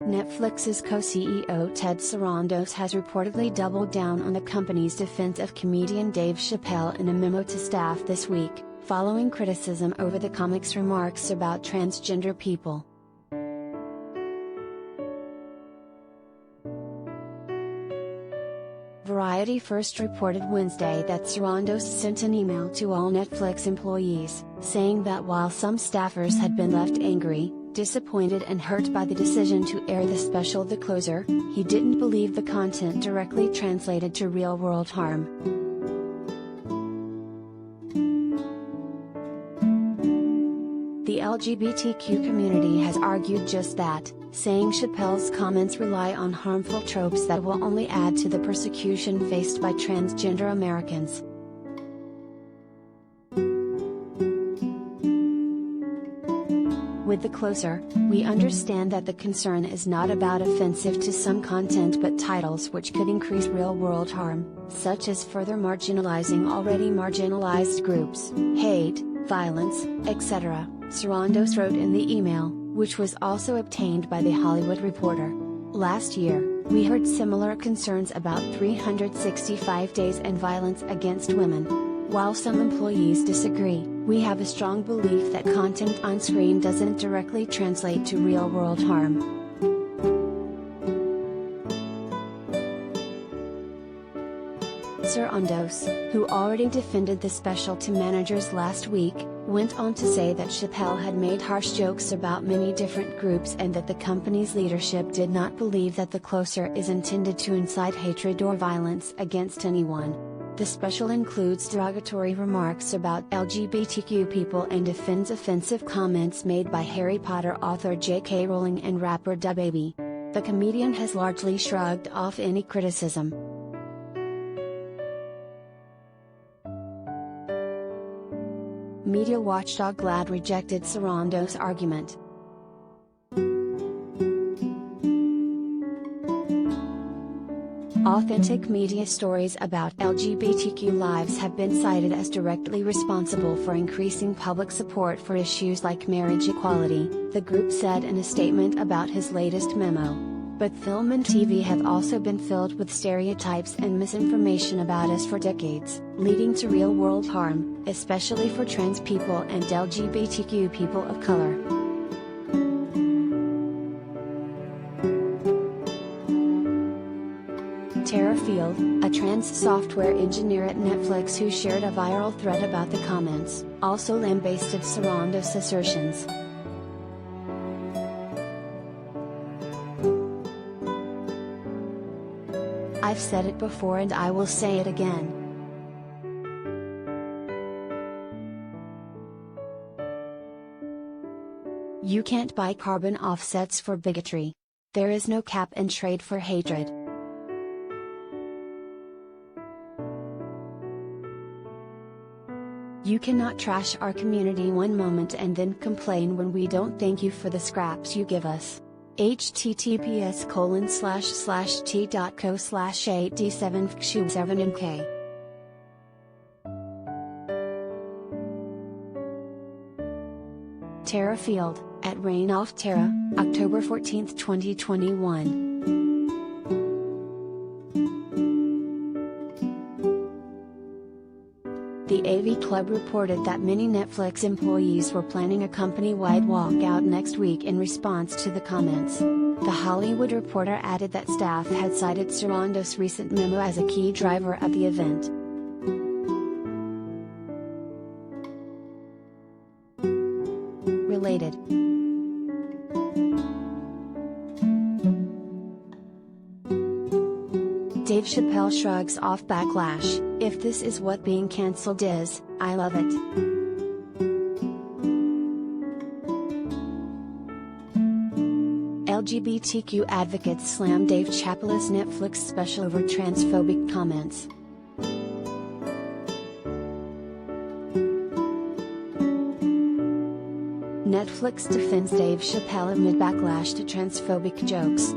Netflix's co-CEO Ted Sarandos has reportedly doubled down on the company's defense of comedian Dave Chappelle in a memo to staff this week, following criticism over the comic's remarks about transgender people. Variety first reported Wednesday that Sarandos sent an email to all Netflix employees, saying that while some staffers had been left angry, disappointed and hurt by the decision to air the special The Closer, he didn't believe the content directly translated to real-world harm. The LGBTQ community has argued just that, saying Chappelle's comments rely on harmful tropes that will only add to the persecution faced by transgender Americans. With The Closer, we understand that the concern is not about offensive to some content but titles which could increase real-world harm, such as further marginalizing already marginalized groups, hate, violence, etc., Sarandos wrote in the email, which was also obtained by The Hollywood Reporter. Last year, we heard similar concerns about 365 days and violence against women. While some employees disagree, we have a strong belief that content on screen doesn't directly translate to real-world harm. Sarandos, who already defended the special to managers last week, went on to say that Chappelle had made harsh jokes about many different groups and that the company's leadership did not believe that The Closer is intended to incite hatred or violence against anyone. The special includes derogatory remarks about LGBTQ people and defends offensive comments made by Harry Potter author J.K. Rowling and rapper DaBaby. The comedian has largely shrugged off any criticism. Media watchdog GLAAD rejected Sarandos' argument. Authentic media stories about LGBTQ lives have been cited as directly responsible for increasing public support for issues like marriage equality, the group said in a statement about his latest memo. But film and TV have also been filled with stereotypes and misinformation about us for decades, leading to real-world harm, especially for trans people and LGBTQ people of color. Tara Field, a trans software engineer at Netflix who shared a viral thread about the comments, also lambasted Sarandos' assertions. I've said it before and I will say it again. You can't buy carbon offsets for bigotry. There is no cap and trade for hatred. You cannot trash our community one moment and then complain when we don't thank you for the scraps you give us. https://t.co/8d7fkshu7nk. Tara Field, at Rainolf Tara, October 14, 2021. The AV Club reported that many Netflix employees were planning a company-wide walkout next week in response to the comments. The Hollywood Reporter added that staff had cited Sarandos' recent memo as a key driver of the event. Related. Dave Chappelle shrugs off backlash. If this is what being cancelled is, I love it. LGBTQ advocates slam Dave Chappelle's Netflix special over transphobic comments. Netflix defends Dave Chappelle amid backlash to transphobic jokes.